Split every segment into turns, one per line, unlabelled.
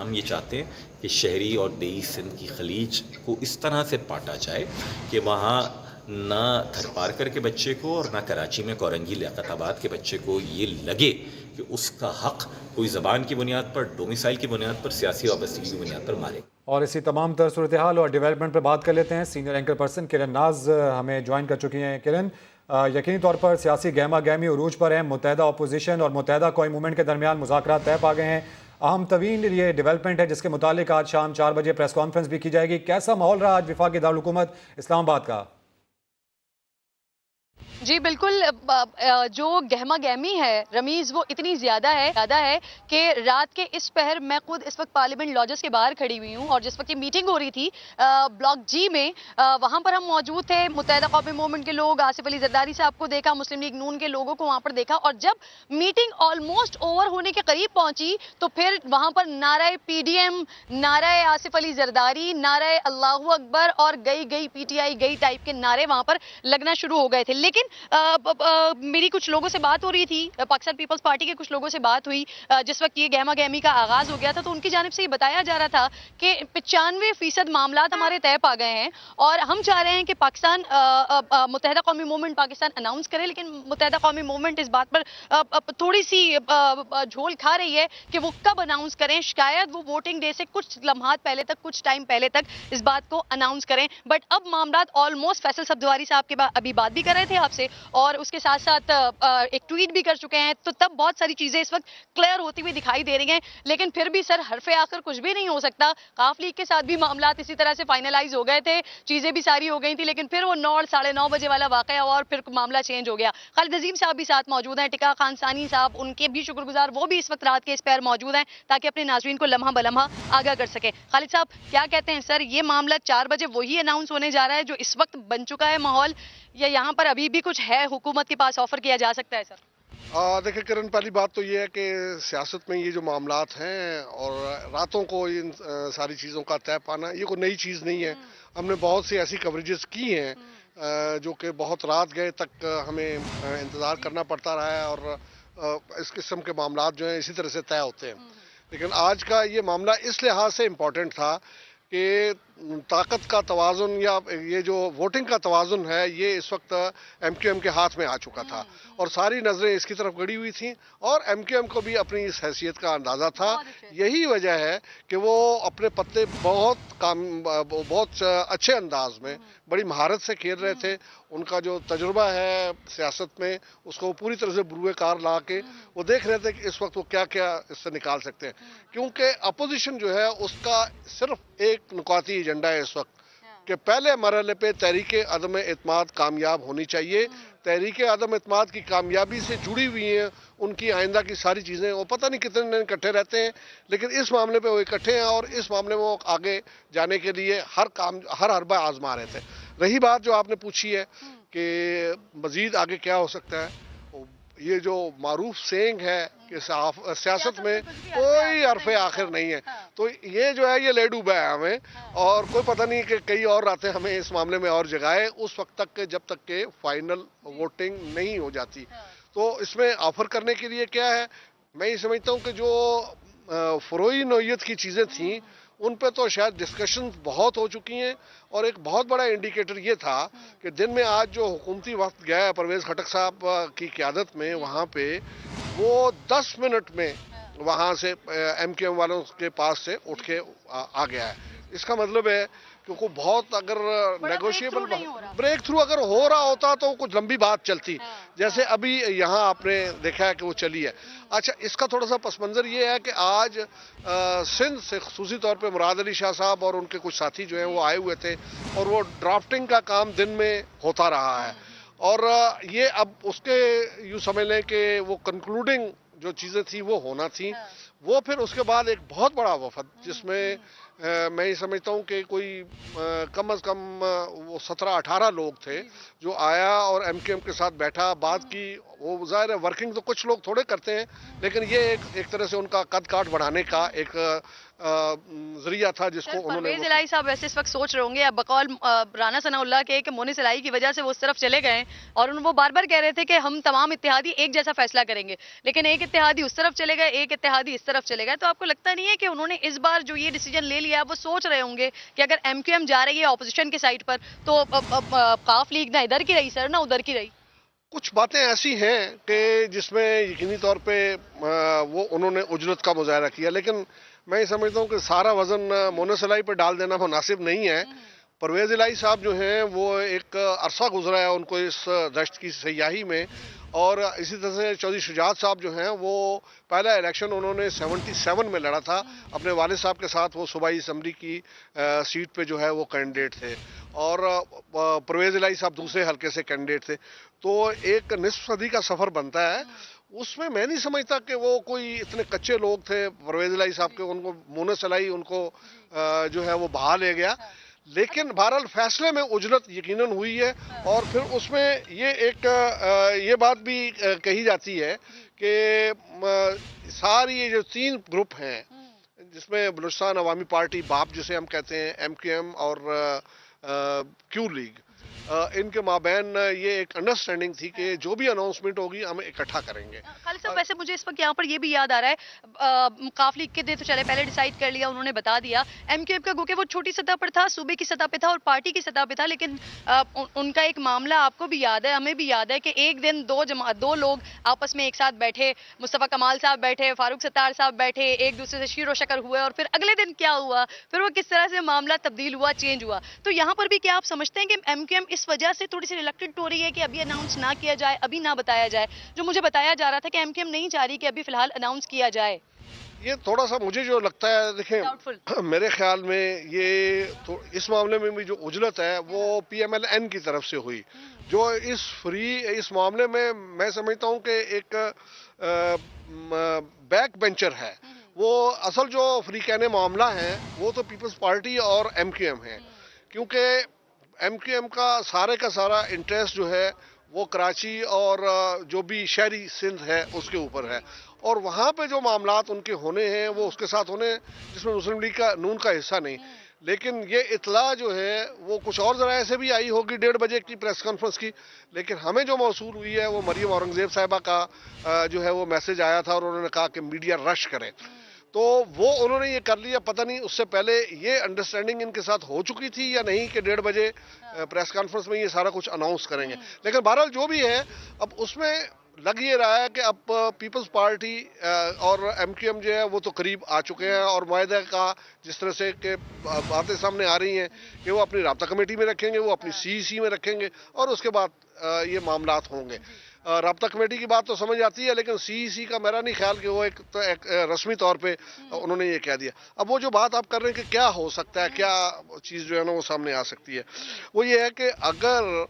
हम ये चाहते हैं कि शहरी और देई सिंध की खलीज को इस तरह से बांटा जाए कि वहाँ ना थरपारकर के बच्चे को और ना कराची में कोरंगी लियाकताबाद के बच्चे को ये लगे कि उसका हक कोई ज़बान की बुनियाद पर, डोमिसाइल की बुनियाद पर, सियासी वाबस्तगी की बुनियाद पर मारे।
और इसी तमाम तर सूरत हाल और डेवलपमेंट पर बात कर लेते हैं। सीनियर एंकर पर्सन किरण नाज हमें ज्वाइन कर चुकी हैं। किरण, यकीनी तौर पर सियासी गहमा गहमी उरूज पर है। मुत्तहदा अपोजिशन और मुत्तहदा कौमी मूवमेंट के दरमियान मुज़ाकरात तय पा गए हैं। अहम तवीन ये डेवलपमेंट है जिसके मुतालिक आज शाम 4 बजे प्रेस कॉन्फ्रेंस भी की जाएगी। कैसा माहौल रहा आज विफाकी दारुल हुकूमत इस्लामाबाद का?
जी बिल्कुल, जो गहमा गहमी है रमीज वो इतनी ज्यादा है कि रात के इस पहर मैं खुद इस वक्त पार्लियामेंट लॉजेस के बाहर खड़ी हुई हूँ और जिस वक्त ये मीटिंग हो रही थी ब्लॉक जी में, वहां पर हम मौजूद थे। मुत्तहदा कौमी मूवमेंट के लोग, आसिफ अली जरदारी साहब को देखा, मुस्लिम लीग नून के लोगों को वहां पर देखा और जब मीटिंग ऑलमोस्ट ओवर होने के करीब पहुंची तो फिर वहां पर नाराए पीडीएम, नाराए आसिफ अली जरदारी, नाराए अल्लाहू अकबर और गई गई पीटीआई गई टाइप के नारे वहां पर लगना शुरू हो गए थे। लेकिन मेरी कुछ लोगों से बात हो रही थी, पाकिस्तान पीपल्स पार्टी के कुछ लोगों से बात हुई जिस वक्त ये गहमा गहमी का आगाज हो गया था, तो उनकी जानिब से ये बताया जा रहा था कि 95% मामलात हमारे तय पा गए हैं और हम चाह रहे हैं कि पाकिस्तान मुत्तहदा कौमी मूवमेंट पाकिस्तान अनाउंस करे। लेकिन मुत्तहदा कौमी मूवमेंट इस बात पर थोड़ी सी झोल खा रही है कि वो कब अनाउंस करें। शायद वो वोटिंग डे से कुछ लम्हात पहले तक, कुछ टाइम पहले तक इस बात को अनाउंस करें। बट अब मामलात ऑलमोस्ट, फैसल सब्जवारी साहब के अभी बात भी कर रहे थे आपसे और उसके साथ साथ एक ट्वीट भी कर चुके हैं, तो तब बहुत सारी चीजें इस वक्त क्लियर होती हुई दिखाई दे रही हैं। लेकिन फिर भी सर, हरफे आखिर कुछ भी नहीं हो सकता। काफ लीग के साथ भी मामलात इसी तरह से फाइनलाइज हो गए थे, चीजें भी सारी हो गई थी, लेकिन फिर वो 9 साढ़े 9 बजे वाला वाकया हुआ और फिर मामला चेंज हो गया। खालिद अजीम साहब भी साथ मौजूद हैं, टिका खान सानी साहब, उनके भी शुक्रगुजार, वो भी इस वक्त रात के इस पैर मौजूद हैं ताकि अपने नाजरीन को लम्हा बलम्हा आगाह कर सके। खालिद साहब, क्या कहते हैं सर, ये मामला 4 बजे वही अनाउंस होने जा रहा है जो इस वक्त बन चुका है माहौल, या यहाँ पर अभी भी कुछ है हुकूमत के पास ऑफर किया जा सकता है सर?
देखिए किरण, पहली बात तो ये है कि सियासत में ये जो मामलात हैं और रातों को इन सारी चीज़ों का तय पाना, ये कोई नई चीज़ नहीं है। हमने बहुत सी ऐसी कवरेजेस की हैं जो कि बहुत रात गए तक हमें इंतज़ार करना पड़ता रहा है और इस किस्म के मामलात जो हैं इसी तरह से तय होते हैं। लेकिन आज का ये मामला इस लिहाज से इम्पोर्टेंट था कि ताकत का तवाज़ुन या ये जो वोटिंग का तवाज़ुन है ये इस वक्त एमक्यूएम के हाथ में आ चुका था और सारी नज़रें इसकी तरफ गड़ी हुई थी और एमक्यूएम को भी अपनी इस हैसियत का अंदाज़ा था। यही वजह है कि वो अपने पत्ते बहुत अच्छे अंदाज में, बड़ी महारत से खेल रहे थे। उनका जो तजुर्बा है सियासत में उसको पूरी तरह से बुरुए कार ला के वो देख रहे थे कि इस वक्त वो क्या क्या इससे निकाल सकते हैं, क्योंकि अपोजिशन जो है उसका सिर्फ एक नुकाती एजेंडा है इस वक्त कि पहले मरहले पे तहरीक अदम एतमाद कामयाब होनी चाहिए। तहरीक अदम एतमाद की कामयाबी से जुड़ी हुई हैं उनकी आइंदा की सारी चीज़ें। वो पता नहीं कितने दिन इकट्ठे रहते हैं, लेकिन इस मामले पे वो इकट्ठे हैं और इस मामले में वो आगे जाने के लिए हर हरबा आजमा रहे थे। रही बात जो आपने पूछी है कि मजीद आगे क्या हो सकता है, ये जो मारूफ सेंग है कि सियासत में कोई हरफे आखिर नहीं है, तो ये जो है ये ले डूबा है हमें और कोई पता नहीं कि कई और रातें हमें इस मामले में और जगाए उस वक्त तक के जब तक के फाइनल वोटिंग नहीं हो जाती। तो इसमें ऑफर करने के लिए क्या है, मैं ये समझता हूँ कि जो फरोई नौयत की चीज़ें थी उन पे तो शायद डिस्कशन बहुत हो चुकी हैं और एक बहुत बड़ा इंडिकेटर ये था कि दिन में आज जो हुकूमती वक्त गया है परवेज़ खटक साहब की क़यादत में, वहाँ पे वो 10 मिनट में वहाँ से एमक्यूएम वालों के पास से उठ के आ गया है। इसका मतलब है क्योंकि बहुत अगर नेगोशिएबल ब्रेक थ्रू अगर हो रहा होता तो कुछ लंबी बात चलती, जैसे अभी यहाँ आपने देखा है कि वो चली है। अच्छा, इसका थोड़ा सा पस मंज़र ये है कि आज सिंध से ख़ुसूसी तौर पे मुराद अली शाह साहब और उनके कुछ साथी जो हैं वो आए हुए थे और वो ड्राफ्टिंग का काम दिन में होता रहा है और ये अब उसके यूँ समझ लें कि वो कंक्लूडिंग जो चीज़ें थी वो होना थी। वो फिर उसके बाद एक बहुत बड़ा वफद जिसमें मैं ये समझता हूँ कि कोई कम अज़ कम वो 17-18 लोग थे जो आया और एमक्यूएम के साथ बैठा, बात की। वो ज़ाहिर है वर्किंग तो कुछ लोग थोड़े करते हैं, लेकिन ये एक तरह से उनका कद काठ बढ़ाने का एक जरिया था जिसको उन्होंने
परवेज इलाही साहब वैसे इस वक्त सोच रहे होंगे अब बकौल राना सनाउल्लाह के कि मोनिस इलाही की वजह से वो उस तरफ चले गए हैं और वो बार बार कह रहे थे कि हम तमाम इत्तेहादी एक जैसा फैसला करेंगे, लेकिन एक इत्तेहादी उस तरफ चले गए, एक इत्तेहादी इस तरफ चले गए। तो आपको लगता नहीं है कि उन्होंने इस बार जो ये डिसीजन ले लिया वो सोच रहे होंगे कि अगर MQM जा रही है ऑपोजिशन की साइड पर तो काफ लीग ना इधर की रही सर ना उधर की रही?
कुछ बातें ऐसी हैं कि जिसमें यकीनी तौर पे वो उन्होंने उजरत का मुजाहरा किया, लेकिन मैं ये समझता हूँ कि सारा वजन मोनिस इलाही पर डाल देना मुनासिब नहीं है। परवेज इलाही साहब जो हैं वो एक अरसा गुजरा है उनको इस दश्त की सयाही में, और इसी तरह से चौधरी शुजात साहब जो हैं वो पहला इलेक्शन उन्होंने 77 में लड़ा था अपने वालिद साहब के साथ, वो सूबाई असम्बली की सीट पे जो है वो कैंडिडेट थे, और परवेज इलाही साहब दूसरे हल्के से कैंडिडेट थे। तो एक निस्फ सदी का सफ़र बनता है, उसमें मैं नहीं समझता कि वो कोई इतने कच्चे लोग थे परवेज इलाही साहब के, उनको मोनिस इलाही उनको जो है वो बहा ले गया। लेकिन बहरहाल फैसले में उजरत यकीनन हुई है, और फिर उसमें ये बात भी कही जाती है कि सारी ये जो 3 ग्रुप हैं जिसमें बलूचिस्तान अवामी पार्टी बाप जिसे हम कहते हैं, MQM और क्यू लीग, इनके माबैन ये एक अंडरस्टैंडिंग थी कि जो भी अनाउंसमेंट होगी हम इकट्ठा करेंगे।
खालिद साहब वैसे मुझे इस वक्त यहाँ पर ये भी याद आ रहा है, काफ लीग के दे तो चले पहले डिसाइड कर लिया, उन्होंने बता दिया। MQM का गोके वो छोटी सतह पर था, सूबे की सतह पे था और पार्टी की सतह पे था, लेकिन उनका एक मामला आपको भी याद है, हमें भी याद है कि एक दिन दो लोग आपस में एक साथ बैठे, मुस्तफ़ा कमाल साहब बैठे, फारूक सत्तार साहब बैठे, एक दूसरे से शीरो शकर हुए, और फिर अगले दिन क्या हुआ, फिर वो किस तरह से मामला तब्दील हुआ, चेंज हुआ। तो यहाँ पर भी क्या आप समझते हैं कि MQM इस वजह से थोड़ी सी रिलक्टेंट हो रही है कि अभी अनाउंस ना किया जाए, अभी ना बताया जाए? जो मुझे बताया जा रहा था कि MQM नहीं चाह रही कि अभी फिलहाल अनाउंस किया जाए।
ये थोड़ा सा मुझे जो लगता है, देखें मेरे ख्याल में ये तो इस मामले में भी जो उजलत है वो PMLN की तरफ से हुई, जो इस मामले में मैं समझता हूँ कि एक बैक बेंचर है। वो असल जो फ्रीकाने मामला है वो तो पीपल्स पार्टी और MQM है, क्योंकि MQM का सारा इंटरेस्ट जो है वो कराची और जो भी शहरी सिंध है उसके ऊपर है, और वहाँ पे जो मामलात उनके होने हैं वो उसके साथ होने, जिसमें मुस्लिम लीग का नून का हिस्सा नहीं। लेकिन ये इतला जो है वो कुछ और ज़रा से भी आई होगी 1:30 बजे की प्रेस कॉन्फ्रेंस की, लेकिन हमें जो मौसूल हुई है वो मरियम औरंगज़ेब साहिबा का जो है वो मैसेज आया था, और उन्होंने कहा कि मीडिया रश करे, तो वो उन्होंने ये कर लिया। पता नहीं उससे पहले ये अंडरस्टैंडिंग इनके साथ हो चुकी थी या नहीं कि 1:30 बजे प्रेस कॉन्फ्रेंस में ये सारा कुछ अनाउंस करेंगे। लेकिन बहरहाल जो भी है, अब उसमें लग ये रहा है कि अब पीपल्स पार्टी और MQM जो है वो तो करीब आ चुके हैं, और मुआहदे का जिस तरह से कि बातें सामने आ रही हैं कि वो अपनी राब्ता कमेटी में रखेंगे, वो अपनी CEC में रखेंगे, और उसके बाद ये मामलात होंगे। राब्ता कमेटी की बात तो समझ आती है, लेकिन CEC का मेरा नहीं ख्याल कि वो एक रस्मी तौर पे उन्होंने ये कह दिया। अब वो जो बात आप कर रहे हैं कि क्या हो सकता है, क्या चीज़ जो है ना वो सामने आ सकती है, वो ये है कि अगर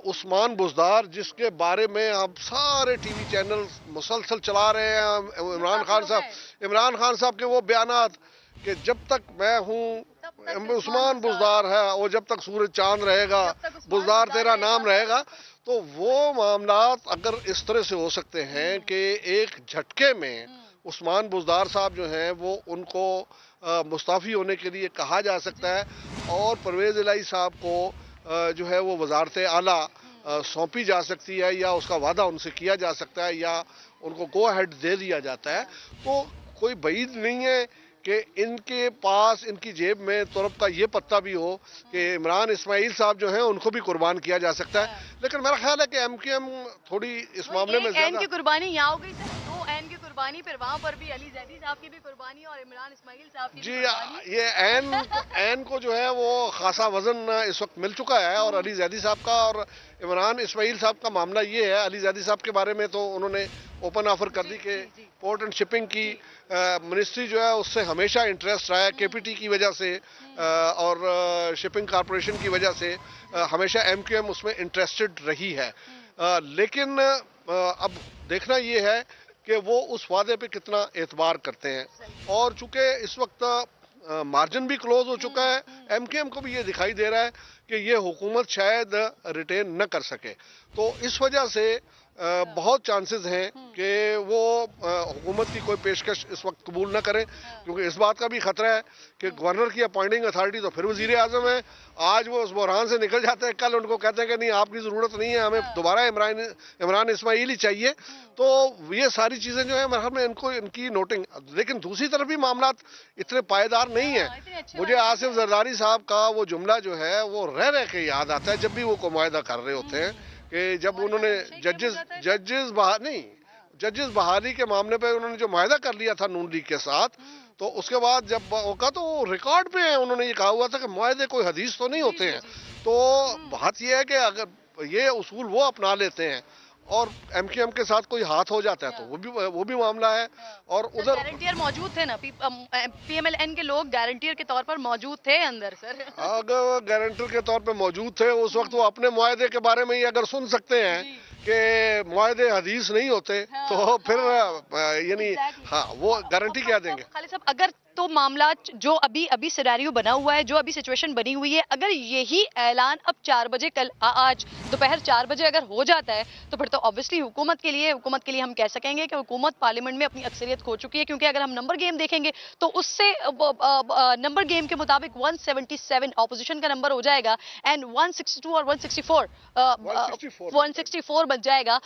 उस्मान बुज़दार, जिसके बारे में अब सारे TV चैनल मुसलसल चला रहे हैं, इमरान खान साहब के वो बयानात कि जब तक मैं हूँ उस्मान बुज़दार है, वो जब तक सूरज चांद रहेगा बुज़दार तेरा नाम रहेगा, तो वो मामलात अगर इस तरह से हो सकते हैं कि एक झटके में उस्मान बुज़दार साहब जो हैं वो उनको मुस्ताफ़ी होने के लिए कहा जा सकता है, और परवेज़ इलाही साहब को जो है वो वज़ारत आला सौंपी जा सकती है, या उसका वादा उनसे किया जा सकता है, या उनको गो अहेड दे दिया जाता है। तो कोई बईद नहीं है कि इनके पास, इनकी जेब में तुरब का ये पत्ता भी हो कि इमरान इस्माइल साहब जो हैं उनको भी कुर्बान किया जा सकता है। लेकिन मेरा ख्याल है कि MQM थोड़ी इस मामले में
ज़्यादा की कुर्बानी यहाँ हो गई सर, 2 एन की कुर्बानी, फिर वहाँ पर भी अली जैदी साहब की भी कुर्बानी और इमरान इस्माइल साहब की
जी, ये एन को जो है वो खासा वजन इस वक्त मिल चुका है, और अली जैदी साहब का और इमरान इस्माइल साहब का मामला ये है। अली जैदी साहब के बारे में तो उन्होंने ओपन ऑफर कर दी कि पोर्ट एंड शिपिंग की मिनिस्ट्री जो है उससे हमेशा इंटरेस्ट रहा है, KPT की वजह से और शिपिंग कॉरपोरेशन की वजह से हमेशा MQM उसमें इंटरेस्टेड रही है। लेकिन अब देखना ये है कि वो उस वादे पे कितना एतबार करते हैं, और चूंकि इस वक्त मार्जिन भी क्लोज हो चुका है, MQM को भी ये दिखाई दे रहा है कि ये हुकूमत शायद रिटेन न कर सके, तो इस वजह से बहुत चांसेस हैं कि वो हुकूमत की कोई पेशकश इस वक्त कबूल ना करें, क्योंकि इस बात का भी खतरा है कि गवर्नर की अपॉइंटिंग अथॉरिटी तो फिर वजीर आजम है। आज वो उस बहरान से निकल जाते हैं, कल उनको कहते हैं कि नहीं आपकी ज़रूरत नहीं है, हमें दोबारा इमरान इस्माइल ही चाहिए। तो ये सारी चीज़ें जो है मेरे में इनको इनकी नोटिंग, लेकिन दूसरी तरफ भी मामला इतने पायदार नहीं है। मुझे आसिफ जरदारी साहब का वो जुमला जो है वो रह रह के याद आता है जब भी वो मुआहदा कर रहे होते हैं कि जब उन्होंने जजेस बहाली के मामले पे उन्होंने जो मुआहदा कर लिया था नून लीग के साथ, तो उसके बाद जब मौका तो रिकॉर्ड पे है, उन्होंने ये कहा हुआ था कि मुआहदे कोई हदीस तो नहीं होते हैं। तो बात यह है कि अगर ये उसूल वो अपना लेते हैं और एमक्यूएम के साथ कोई हाथ हो जाता है तो वो भी मामला है। और उधर
गारंटियर मौजूद थे ना, पीएमएलएन के लोग गारंटियर के तौर पर मौजूद थे अंदर सर।
अगर गारंटर के तौर पे मौजूद थे उस वक्त वो अपने मुआहदे के बारे में ही अगर सुन सकते हैं कि मुआहदे हदीस नहीं होते तो फिर यानी हाँ वो गारंटी क्या देंगे।
खालिद साहब, अगर तो मामला जो अभी सिनेरियो बना हुआ है, जो अभी सिचुएशन बनी हुई है, अगर यही ऐलान अब 4 बजे आज दोपहर 4 बजे अगर हो जाता है तो फिर तो ऑब्वियसली हुकूमत के लिए हम कह सकेंगे कि हुकूमत पार्लियामेंट में अपनी अक्सरियत खो चुकी है, क्योंकि अगर हम नंबर गेम देखेंगे तो उससे नंबर गेम के मुताबिक 177 ऑपोजिशन का नंबर हो जाएगा एंड 162 और 164 बन जाएगा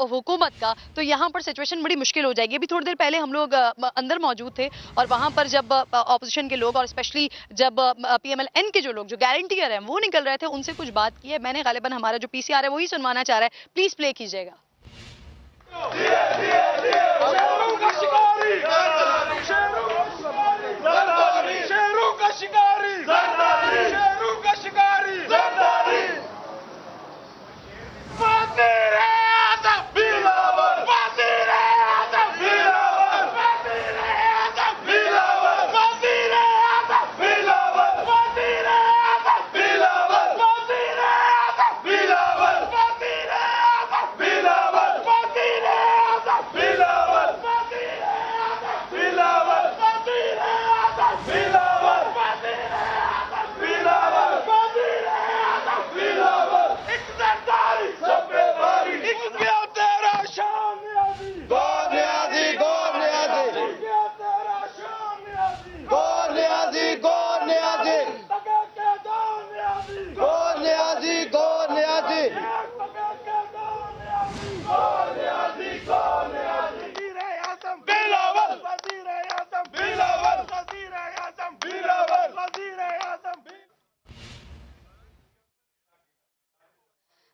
हुकूमत का। तो यहाँ पर सिचुएशन बड़ी मुश्किल हो जाएगी। अभी थोड़ी देर पहले हम लोग अंदर मौजूद थे और वहां पर जब ऑपोजिशन के लोग और स्पेशली जब पीएमएलएन के जो लोग जो गारंटियर हैं वो निकल रहे थे, उनसे कुछ बात की है। मैंने गालिबन हमारा जो पीसीआर है वही सुनवाना चाह रहा है, प्लीज प्ले कीजिएगा।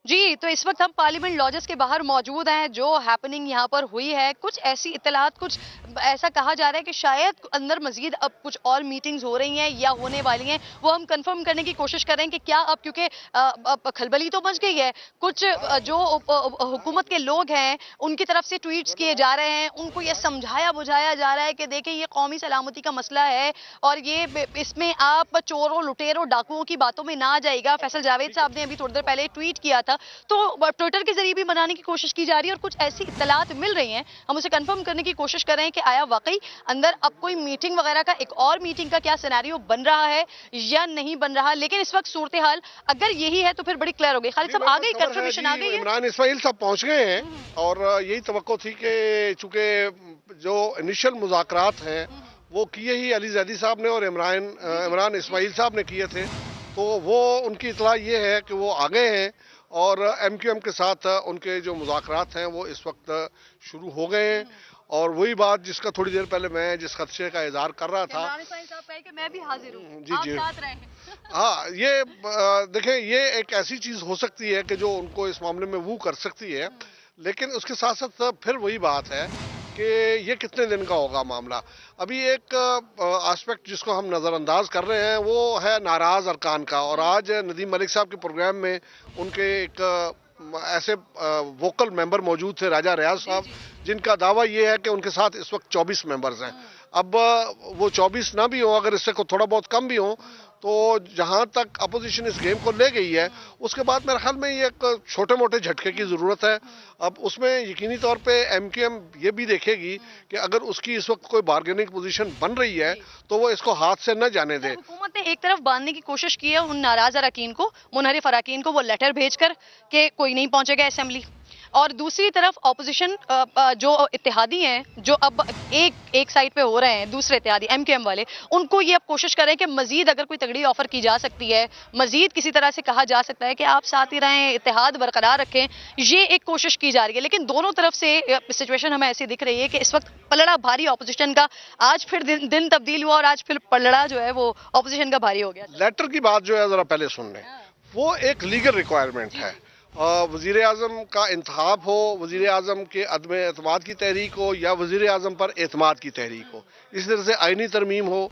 जी, तो इस वक्त हम पार्लियामेंट लॉजेस के बाहर मौजूद हैं। जो हैपनिंग यहाँ पर हुई है, कुछ ऐसी इत्तलात, कुछ ऐसा कहा जा रहा है कि शायद अंदर मजीद अब कुछ और मीटिंग्स हो रही हैं या होने वाली हैं, वो हम कंफर्म करने की कोशिश कर रहे हैं कि क्या अब, क्योंकि खलबली तो मच गई है। कुछ जो हुकूमत के लोग हैं उनकी तरफ से ट्वीट्स किए जा रहे हैं, उनको ये समझाया बुझाया जा रहा है कि देखिए ये कौमी सलामती का मसला है और ये इसमें आप चोरों लुटेरों डाकुओं की बातों में ना आ जाएगा। फैसल जावेद साहब ने अभी थोड़ी देर पहले ट्वीट किया था, तो ट्विटर के जरिए भी मनाने की कोशिश की जा रही है और कुछ ऐसी इत्तलात मिल रही हैं। हम उसे कंफर्म करने की कोशिश कर रहे हैं कि आया वाकई अंदर अब कोई मीटिंग वगैरह का, एक और मीटिंग का क्या सिनेरियो बन रहा है या नहीं बन रहा। लेकिन इस वक्त सूरत हाल अगर यही है तो फिर बड़ी क्लियर हो गई। खालिद साहब आ गई, कंफर्मेशन आ गई है,
इमरान इस्माइल साहब पहुंच गए हैं और यही तवक्को थी कि चूंकि जो इनिशियल मुज़ाकरात हैं वो किए ही अली जैदी साहब ने और इमरान इस्माइल साहब ने किए थे, तो वो उनकी इतला ये है कि वो आ गए हैं और एमक्यूएम के साथ उनके जो मुज़ाकरात हैं वो इस वक्त शुरू हो गए हैं। और वही बात जिसका थोड़ी देर पहले मैं जिस खदशे का इज़हार कर रहा था,
कि मैं भी हाजिर हूं,
जी
आप
जी
साथ रहें।
हाँ, ये देखें, ये एक ऐसी चीज़ हो सकती है कि जो उनको इस मामले में वो कर सकती है, लेकिन उसके साथ साथ फिर वही बात है कि ये कितने दिन का होगा मामला। अभी एक एस्पेक्ट जिसको हम नज़रअंदाज कर रहे हैं वो है नाराज़ अरकान का, और आज नदीम मलिक साहब के प्रोग्राम में उनके एक ऐसे वोकल मेंबर मौजूद थे, राजा रियाज साहब, जिनका दावा ये है कि उनके साथ इस वक्त 24 मेंबर्स हैं। अब वो 24 ना भी हो, अगर इससे को थोड़ा बहुत कम भी हो, तो जहां तक अपोजिशन इस गेम को ले गई है उसके बाद मेरे ख्याल में ये एक छोटे मोटे झटके की ज़रूरत है। अब उसमें यकीनी तौर पे एमक्यूएम ये भी देखेगी कि अगर उसकी इस वक्त कोई बार्गेनिंग पोजीशन बन रही है तो वो इसको हाथ से न जाने दे।
हुकूमत ने एक तरफ बांधने की कोशिश की है उन नाराज अरकान को, मुनहरिफ अरकान को, वो लेटर भेजकर कि कोई नहीं पहुंचेगा असेंबली। और दूसरी तरफ ऑपोजिशन जो इत्तेहादी हैं, जो अब एक साइड पे हो रहे हैं, दूसरे इत्तेहादी एमक्यूएम वाले, उनको ये अब कोशिश करें कि मजीद अगर कोई तगड़ी ऑफर की जा सकती है, मजीद किसी तरह से कहा जा सकता है कि आप साथ ही रहें, इत्तेहाद बरकरार रखें, ये एक कोशिश की जा रही है। लेकिन दोनों तरफ से सिचुएशन हमें ऐसी दिख रही है कि इस वक्त पलड़ा भारी ऑपोजिशन का, आज फिर दिन तब्दील हुआ और आज फिर पलड़ा जो है वो ऑपोजिशन का भारी हो गया।
लेटर की बात जो है जरा पहले सुन लें, वो एक लीगल रिक्वायरमेंट है। वजीर आज़म का इंतखाब हो, वजीर आज़म के अदम एतमाद की तहरीक हो या वजीर आज़म पर एतमाद की तहरीक हो, इस तरह से आइनी तरमीम हो,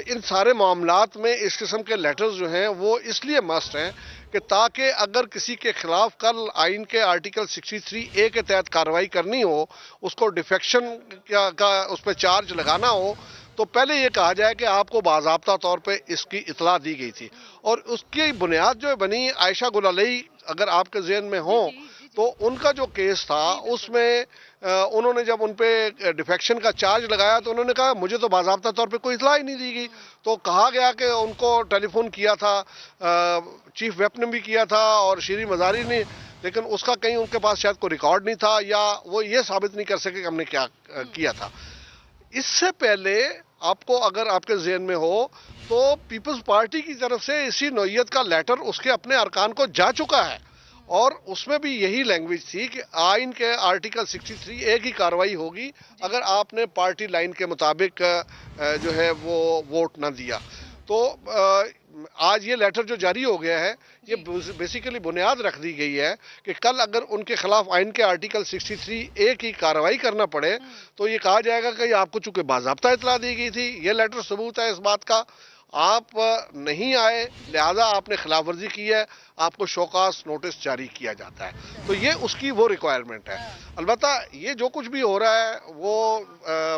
इन सारे मामलात में इस किस्म के लेटर्स जो हैं वो इसलिए मस्ट हैं कि ताकि अगर किसी के खिलाफ कल आइन के आर्टिकल 63A के तहत कार्रवाई करनी हो, उसको डिफेक्शन का उस पर चार्ज लगाना हो, तो पहले ये कहा जाए कि आपको बाज़ाब्ता तौर पे इसकी इतला दी गई थी। और उसकी बुनियाद जो बनी आयशा गुलालई, अगर आपके ज़हन में हो तो उनका जो केस था उसमें उन्होंने जब उन पे डिफेक्शन का चार्ज लगाया तो उन्होंने कहा मुझे तो बाज़ाब्ता तौर पे कोई इतला ही नहीं दी गई। तो कहा गया कि उनको टेलीफोन किया था, चीफ वेप ने भी किया था और शीरी मज़ारी ने, लेकिन उसका कहीं उनके पास शायद कोई रिकॉर्ड नहीं था या वो ये साबित नहीं कर सके कि हमने क्या किया था। इससे पहले आपको अगर आपके ज़हन में हो तो पीपल्स पार्टी की तरफ से इसी नौइयत का लेटर उसके अपने अरकान को जा चुका है और उसमें भी यही लैंग्वेज थी कि आइन के आर्टिकल 63A की कार्रवाई होगी अगर आपने पार्टी लाइन के मुताबिक जो है वो वोट ना दिया। तो आज ये लेटर जो जारी हो गया है, ये बेसिकली बुनियाद रख दी गई है कि कल अगर उनके खिलाफ आइन के आर्टिकल 63A की कार्रवाई करना पड़े तो ये कहा जाएगा कि आपको चूंकि बाज़ाब्ता इतला दी गई थी, ये लेटर सबूत है इस बात का, आप नहीं आए लिहाजा आपने खिलाफ वर्जी की है, आपको शोकास नोटिस जारी किया जाता है। तो ये उसकी वो रिक्वायरमेंट है। अलबत्ता ये जो कुछ भी हो रहा है वो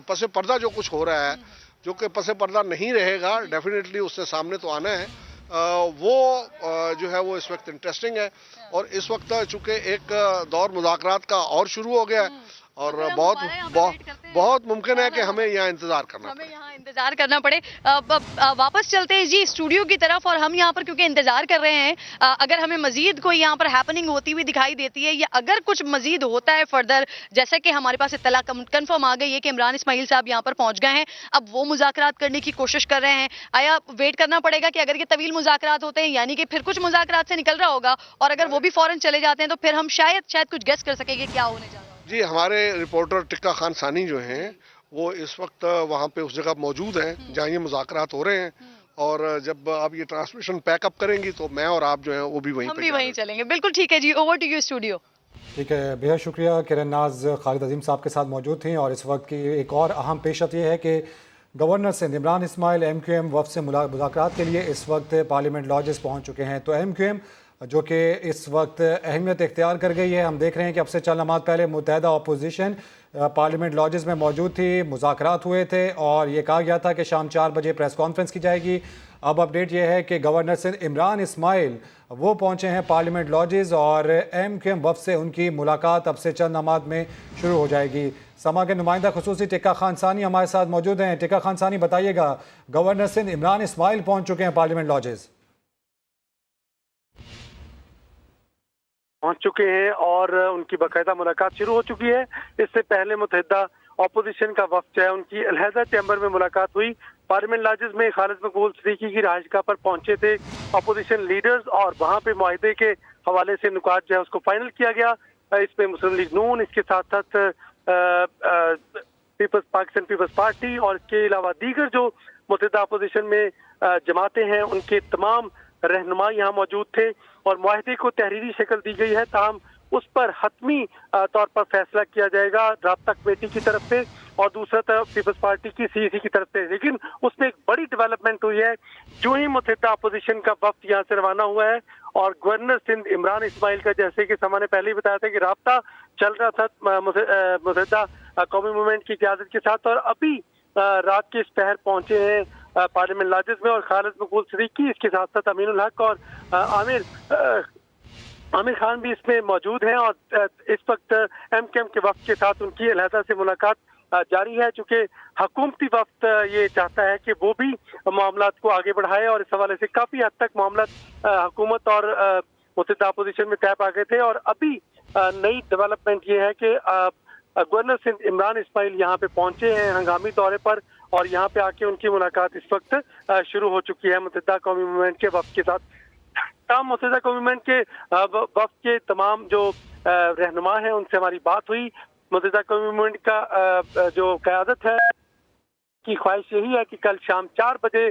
पसे पर्दा जो कुछ हो रहा है, जो कि पसे पर्दा नहीं रहेगा, डेफिनेटली उससे सामने तो आना है, वो जो है वो इस वक्त इंटरेस्टिंग है। और इस वक्त चूंकि एक दौर मुज़ाकरात का और शुरू हो गया है और बहुत मुमकिन है कि हमें यहाँ इंतजार करना पड़े।
वापस चलते हैं जी स्टूडियो की तरफ और हम यहाँ पर क्योंकि इंतजार कर रहे हैं, अगर हमें मजीद कोई यहाँ पर हैपनिंग होती हुई दिखाई देती है या अगर कुछ मजीद होता है फर्दर, जैसे कि हमारे पास इत्तला कंफर्म आ गई है कि इमरान इस्माइल साहब यहाँ पर पहुंच गए हैं, अब वो मुज़ाकरात करने की कोशिश कर रहे हैं, आया वेट करना पड़ेगा कि अगर ये तवील मुज़ाकरात होते हैं यानी कि फिर कुछ मुज़ाकरात से निकल रहा होगा और अगर वो भी फौरन चले जाते हैं तो फिर हम शायद कुछ गेस कर सकेंगे क्या होने जा रहा है।
जी, हमारे रिपोर्टर टिक्का खान सानी जो हैं वो इस वक्त वहाँ पे उस जगह मौजूद हैं जहाँ ये मुज़ाकरात हो रहे हैं और जब आप ये ट्रांसमिशन पैकअप करेंगी तो मैं और आप जो हैं वो भी वहीं
चलेंगे। बिल्कुल ठीक है जी, ओवर टू यू स्टूडियो।
ठीक है, बेहद शुक्रिया। किरण नाज खालिद अजीम साहब के साथ मौजूद थी और इस वक्त की एक और अहम पेशरफ ये है कि गवर्नर सिंध इमरान इस्माइल MQM वफ़द से मुलाकात के लिए इस वक्त पार्लियामेंट लॉजेस पहुँच चुके हैं। तो MQM जो कि इस वक्त अहमियत इख्तियार कर गई है, हम देख रहे हैं कि अब से चंद लम्हात पहले मुत्तहदा अपोजिशन पार्लियामेंट लॉजेस में मौजूद थी, मुज़ाकरात हुए थे और ये कहा गया था कि शाम 4 बजे प्रेस कॉन्फ्रेंस की जाएगी। अब अपडेट ये है कि गवर्नर सिंध इमरान इस्माइल वो पहुंचे हैं पार्लियामेंट लॉजेस और MQM वफ़द से उनकी मुलाकात अब से चंद लम्हात में शुरू हो जाएगी। समा के नुमाइंदा खुसूसी टिक्का खान सानी हमारे साथ मौजूद हैं। टिक्का खान सानी, बताइएगा, गवर्नर सिंध इमरान इस्माइल पहुँच चुके हैं पार्लियामेंट लॉजेस?
पहुंच चुके हैं और उनकी बाकायदा मुलाकात शुरू हो चुकी है। इससे पहले मुत्तहिदा अपोजिशन का वफ्द है उनकी अलहदा चैम्बर में मुलाकात हुई। पार्लियामेंट लॉजेस में खालिद मकबूल सिद्दीकी की रहायशगाह पर पहुंचे थे अपोजिशन लीडर्स और वहां पे मुआहदे के हवाले से नुकात जो है उसको फाइनल किया गया। इसमें मुस्लिम लीग नून, इसके साथ साथ पाकिस्तान पीपल्स पार्टी और इसके अलावा दीगर जो मुत्तहिदा अपोजिशन में जमातें हैं उनके तमाम रहनुमा यहाँ मौजूद थे और मुआहदे को तहरीरी शक्ल दी गई है, ताहम उस पर हतमी तौर पर फैसला किया जाएगा राब्ता कमेटी की तरफ से और दूसरा तरफ पीपल्स पार्टी की CEC की तरफ से। लेकिन उसमें एक बड़ी डेवलपमेंट हुई है, जो ही मुत्तहिदा अपोजिशन का वफ्द यहाँ से रवाना हुआ है और गवर्नर सिंध इमरान इस्माइल का, जैसे कि समा ने पहले ही बताया था कि राब्ता चल रहा था मुत्तहिदा कौमी मूवमेंट की क़यादत के साथ और अभी रात के इस पहर पहुंचे हैं पार्लियामेंट लॉजेस में और खालिद मकबूल सिद्दीकी, इसके साथ साथ अमीनुल हक और आमिर खान भी इसमें मौजूद हैं और इस वक्त MQM के वफ्द के साथ उनकी अलहदा से मुलाकात जारी है। चूंकि हुकूमती वफ्द ये चाहता है कि वो भी मामलात को आगे बढ़ाए और इस हवाले से काफी हद तक मामला हुकूमत और मुत्तहिदा अपोजिशन में तय आ गए थे और अभी नई डेवलपमेंट ये है कि गवर्नर सिंध इमरान इस्माइल यहाँ पे पहुंचे हैं हंगामी दौरे पर, और यहाँ पे आके उनकी मुलाकात इस वक्त शुरू हो चुकी है मुत्तहिदा कौमी मूवमेंट के वफ्द के साथ। तमाम मुत्तहिदा कौमी मूवमेंट के वफ्द के तमाम जो रहनुमा हैं उनसे हमारी बात हुई। मुत्तहिदा कौमी मूवमेंट का जो क़यादत है की ख्वाहिश यही है कि कल शाम 4 बजे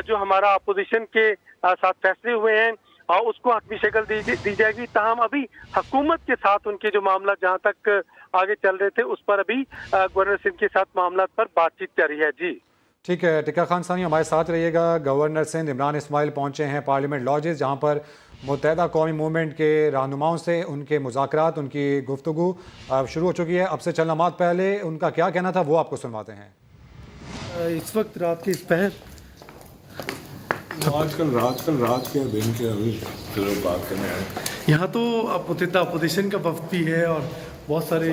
जो हमारा अपोजिशन के साथ फैसले हुए हैं और उसको हतमी शक्ल दी जाएगी। ताहम अभी हुकूमत के साथ उनके जो मामला जहां तक आगे चल रहे थे उस पर अभी गवर्नर सिंध के साथ मामला पर बातचीत जारी है। जी
ठीक है, टिक्का खान सानी हमारे साथ रहिएगा। गवर्नर सिंध इमरान इस्माइल पहुंचे हैं पार्लियामेंट लॉजेस, जहां पर मुत्तहिदा कौमी मूवमेंट के रहनुमाओं से उनके मुज़ाकरात, उनकी गुफ्तगू शुरू हो चुकी है। अब से चंद लम्हात पहले उनका क्या कहना था वो आपको सुनवाते हैं।
इस वक्त रात के इस पहर
आजकल रात के दिन के अभी चलो बात करने आए।
यहाँ तो अब मुत्तहिदा अपोजिशन का वफ्द भी है और बहुत सारे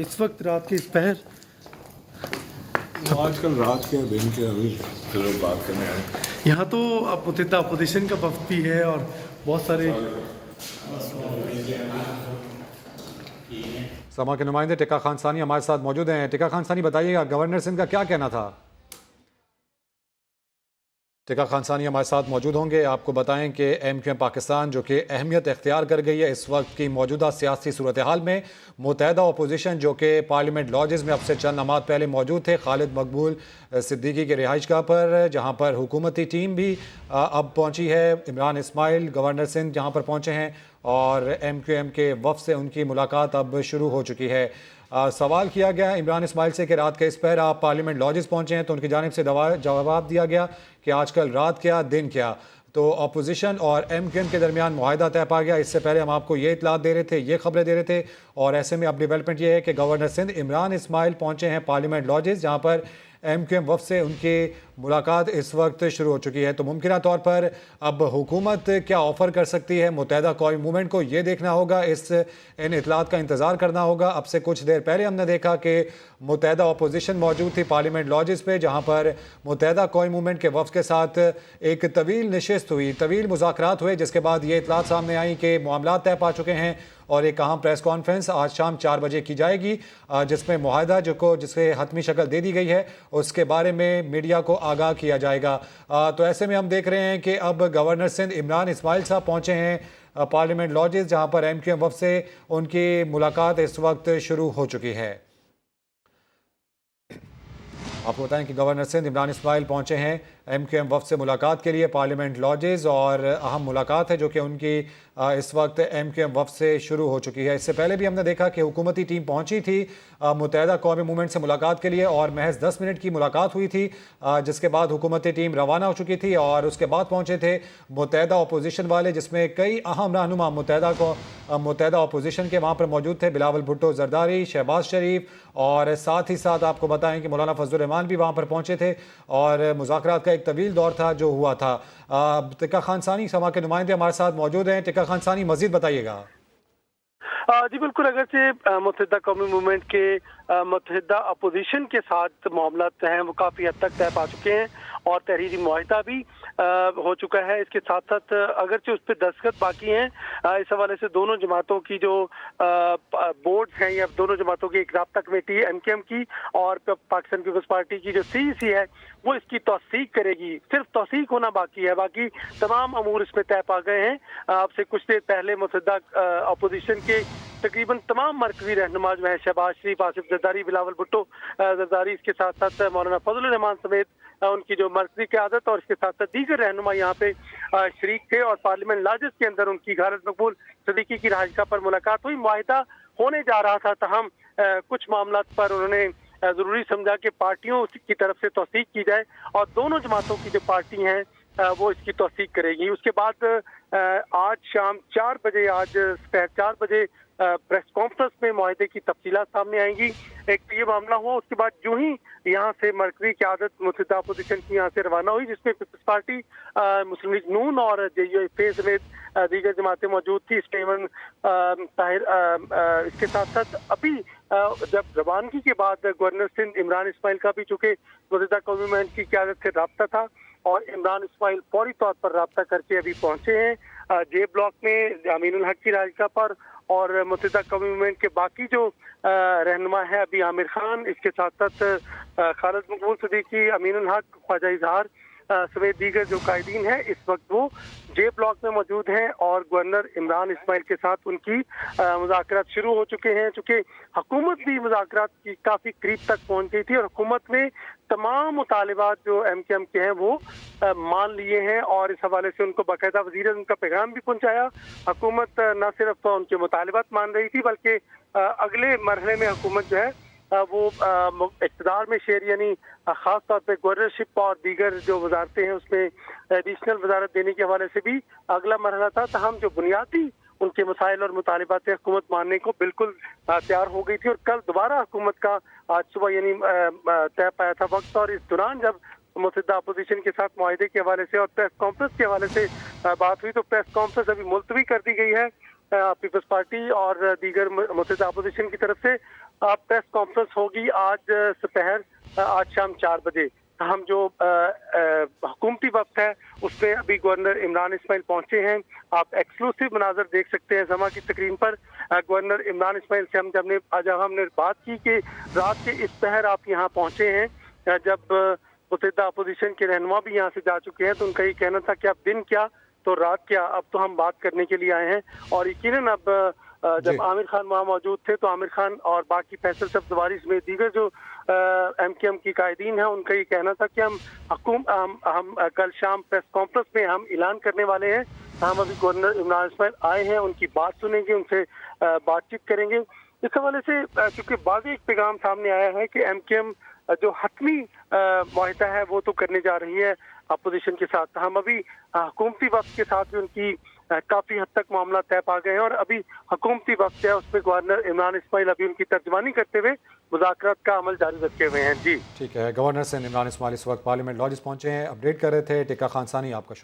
इस वक्त रात के इस पहर
आजकल रात के दिन के अभी चलो बात करने आए।
यहाँ तो अब मुत्तहिदा अपोजिशन का वफ्द भी है और बहुत सारे
समा के नुमाइंदे टिक्का खान सानी हमारे साथ मौजूद हैं। टिक्का खान सानी बताइएगा गवर्नर सिंध का क्या कहना था। टिक्का खान सानी हमारे साथ मौजूद होंगे। आपको बताएं कि MQM पाकिस्तान जो कि अहमियत इख्तियार कर गई है इस वक्त की मौजूदा सियासी सूरत हाल में, मुत्तहिदा अपोजिशन जो कि पार्लियामेंट लॉजेस में अब से चंद लम्हात पहले मौजूद थे खालिद मकबूल सिद्दीकी के रिहाइशगाह पर, जहां पर हुकूमती टीम भी अब पहुंची है। इमरान इस्माइल गवर्नर सिंध जहां पर पहुंचे हैं और MQM के वफ़द से उनकी मुलाकात अब शुरू हो चुकी है। सवाल किया गया इमरान इस्माइल से कि रात के इस पहर आप पार्लियामेंट लॉजेस पहुंचे हैं, तो उनकी जानिब से जवाब दिया गया कि आजकल रात क्या दिन क्या। तो अपोजिशन और MQM के दरमियान मुआहदा तय पा गया। इससे पहले हम आपको ये इतलात दे रहे थे, ये खबरें दे रहे थे, और ऐसे में अब डेवलपमेंट ये है कि गवर्नर सिंध इमरान इस्माइल पहुंचे हैं पार्लियामेंट लॉजेस, जहां पर MQM वफ़द से उनकी मुलाकात इस वक्त शुरू हो चुकी है। तो मुमकिन तौर पर अब हुकूमत क्या ऑफ़र कर सकती है मुत्तहिदा कौमी मूवमेंट को, ये देखना होगा, इन इतलात का इंतज़ार करना होगा। अब से कुछ देर पहले हमने देखा कि मुत्तहिदा अपोजिशन मौजूद थी पार्लियामेंट लॉजेस पे, जहाँ पर मुत्तहिदा कौमी मूवमेंट के वफ़द के साथ एक तवील नशिस्त हुई, तवील मुज़ाकरात हुए, जिसके बाद ये इतलात सामने आई कि मामला तय पा चुके हैं और एक अहम प्रेस कॉन्फ्रेंस आज शाम 4 बजे की जाएगी, जिसमें मुआहदा जिसे हतमी शक्ल दे दी गई है उसके बारे में मीडिया को आगाह किया जाएगा। तो ऐसे में हम देख रहे हैं कि अब गवर्नर सिंध इमरान इस्माइल साहब पहुंचे हैं पार्लियामेंट लॉजेस, जहां पर MQM वफ़द से उनकी मुलाकात इस वक्त शुरू हो चुकी है। आपको बताएं कि गवर्नर सिंध इमरान इस्माइल पहुंचे हैं MQM वफ़द से मुलाकात के लिए पार्लियामेंट लॉजेस, और अहम मुलाकात है जो कि उनकी इस वक्त MQM वफ़द से शुरू हो चुकी है। इससे पहले भी हमने देखा कि हुकूमती टीम पहुंची थी मुत्तहिदा कौमी मूवमेंट से मुलाकात के लिए, और महज 10 मिनट की मुलाकात हुई थी, जिसके बाद हुकूमती टीम रवाना हो चुकी थी और उसके बाद पहुंचे थे मुत्तहिदा अपोजिशन वाले, जिसमें कई अहम रहनुमा मुत्तहिदा अपोजिशन के वहाँ पर मौजूद थे। बिलावल भुट्टो जरदारी, शहबाज शरीफ, और साथ ही साथ आपको बताएं कि मौलाना फजलुर रहमान भी वहाँ पर पहुंचे थे, और मुज़ाकरात का एक तवील दौर था जो हुआ था। टिक्का खान सानी समा के नुमाइंदे हमारे साथ मौजूद हैं। टिक्का खान सानी मज़ीद बताइएगा।
जी बिल्कुल, अगर से मुत्तहिदा कौमी मूवमेंट के मुत्तहिदा अपोजिशन के साथ मामला हैं वो काफ़ी हद तक तय पा चुके हैं और तहरीरी मुआहिदा भी हो चुका है। इसके साथ साथ अगरचे उस पर दस्तखत बाकी हैं, इस हवाले से दोनों जमातों की जो बोर्ड्स हैं या दोनों जमातों की एक राब्ता कमेटी MQM की और पाकिस्तान पीपल्स पार्टी की जो CEC है वो इसकी तौसीक करेगी। सिर्फ तौसीक होना बाकी है, बाकी तमाम अमूर इसमें तय पा गए हैं। आपसे कुछ देर पहले मुत्तहिदा अपोजिशन के तकरीबन तमाम मरकजी रहनुमा जो है, शहबाज शरीफ, आसिफ जरदारी, बिलावल भुट्टो जरदारी, इसके साथ साथ मौलाना फजलुर रहमान समेत उनकी जो मरकजी क़यादत और इसके साथ साथ दीगर रहनुमा यहाँ पे शरीक थे, और पार्लियामेंट लॉजेस के अंदर उनकी खालिद मकबूल सिद्दीकी की रिहाइशगाह पर मुलाकात हुई। मुआहिदा होने जा रहा था, तहम कुछ मामला पर उन्होंने ज़रूरी समझा कि पार्टियों की तरफ से तौसीक की जाए और दोनों जमातों की जो पार्टी हैं वो इसकी तौसीक करेगी। उसके बाद आज शाम 4 बजे, आज सुबह 4 बजे प्रेस कॉन्फ्रेंस में मुआहदे की तफसीलात सामने आएंगी। एक तो ये मामला हुआ, उसके बाद जो ही यहाँ से मरकजी क़यादत मुत्तहिदा अपोजिशन की यहाँ से रवाना हुई, जिसमें पीपल्स पार्टी, मुस्लिम लीग नून और JUIF समेत दीगर जमातें मौजूद थी। इसके इवन ताहिर, इसके साथ साथ अभी जब रवानगी के बाद गवर्नर सिंध इमरान इस्माइल का भी चूँकि मुत्तहिदा कौमी मूवमेंट की क़यादत से राब्ता था और इमरान इस्माइल फौरी तौर पर राब्ता करके अभी पहुंचे हैं। जे ब्लॉक में अमीनुल हक की रायका पर और मुत्तहिदा कौमी मूवमेंट के बाकी जो रहनुमा है, अभी आमिर खान, इसके साथ साथ खालिद मकबूल सिद्दीकी, अमीनुल हक, ख्वाजा इजहार समेत दीगर जो कायदीन हैं, इस वक्त वो जे ब्लॉक में मौजूद हैं और गवर्नर इमरान इस्माइल के साथ उनकी मुज़ाकरात शुरू हो चुके हैं। चूँकि हुकूमत भी मुज़ाकरात की काफ़ी करीब तक पहुँच गई थी और हुकूमत ने तमाम मुतालिबात जो MKM के हैं वो मान लिए हैं और इस हवाले से उनको बाकायदा वज़ीर उनका पैगाम भी पहुँचाया। हुकूमत न सिर्फ उनके मुतालिबात मान रही थी बल्कि अगले मरहले में हुकूमत जो है वो इक़्तिदार में शेयर यानी ख़ास तौर पे गवर्नरशिप और दीगर जो वजारतें हैं उसमें एडिशनल वजारत देने के हवाले से भी अगला मरहला था। तहम जो बुनियादी उनके मसाइल और मुतालिबात हुकूमत मानने को बिल्कुल तैयार हो गई थी और कल दोबारा हुकूमत का आज सुबह यानी तय पाया था वक्त, और इस दौरान जब मुत्तहिदा अपोजिशन के साथ मुआहदे के हवाले से और प्रेस कॉन्फ्रेंस के हवाले से बात हुई तो प्रेस कॉन्फ्रेंस अभी मुलतवी कर दी गई है। पीपल्स पार्टी और दीगर मुत्तहिदा अपोजिशन की तरफ से प्रेस कॉन्फ्रेंस होगी आज दोपहर आज शाम 4 बजे। हम जो हुकूमती वक्त है उसमें अभी गवर्नर इमरान इस्माइल पहुंचे हैं। आप एक्सक्लूसिव मनाजर देख सकते हैं समा की तकरीन पर। गवर्नर इमरान इस्माइल से जब हमने बात की कि रात के इस पहर आप यहाँ पहुंचे हैं, जब मुत्तहिदा अपोजिशन के रहनुमा भी यहाँ से जा चुके हैं, तो उनका ये कहना था कि अब दिन क्या तो रात क्या, अब तो हम बात करने के लिए आए हैं। और यकीनन अब जब आमिर खान वहाँ मौजूद थे तो आमिर खान और बाकी फैसल सब्ज़वारी में दीगर जो MKM की कायदीन है उनका ये कहना था कि हम कल शाम प्रेस कॉन्फ्रेंस में हम ऐलान करने वाले हैं। हम अभी गवर्नर इमरान इस्माइल आए हैं, उनकी बात सुनेंगे, उनसे बातचीत करेंगे। इस हवाले से क्योंकि वाज़ेह एक पैगाम सामने आया है कि MKM जो हतमी मुआहदा है वो तो करने जा रही है अपोजिशन के साथ। हम अभी हुकूमती वक्त के साथ भी उनकी काफ़ी हद तक मामला तय पा गए हैं और अभी हुकूमती वक्त है उसमें गवर्नर इमरान इस्माइल अभी उनकी तर्जमानी करते हुए मुज़ाकरात का अमल जारी रखे हुए हैं। जी
ठीक है, गवर्नर से इमरान इस्माइल इस वक्त पार्लियामेंट लॉज पहुंचे हैं, अपडेट कर रहे थे। टिक्का खानसानी, आपका शुक्रिया।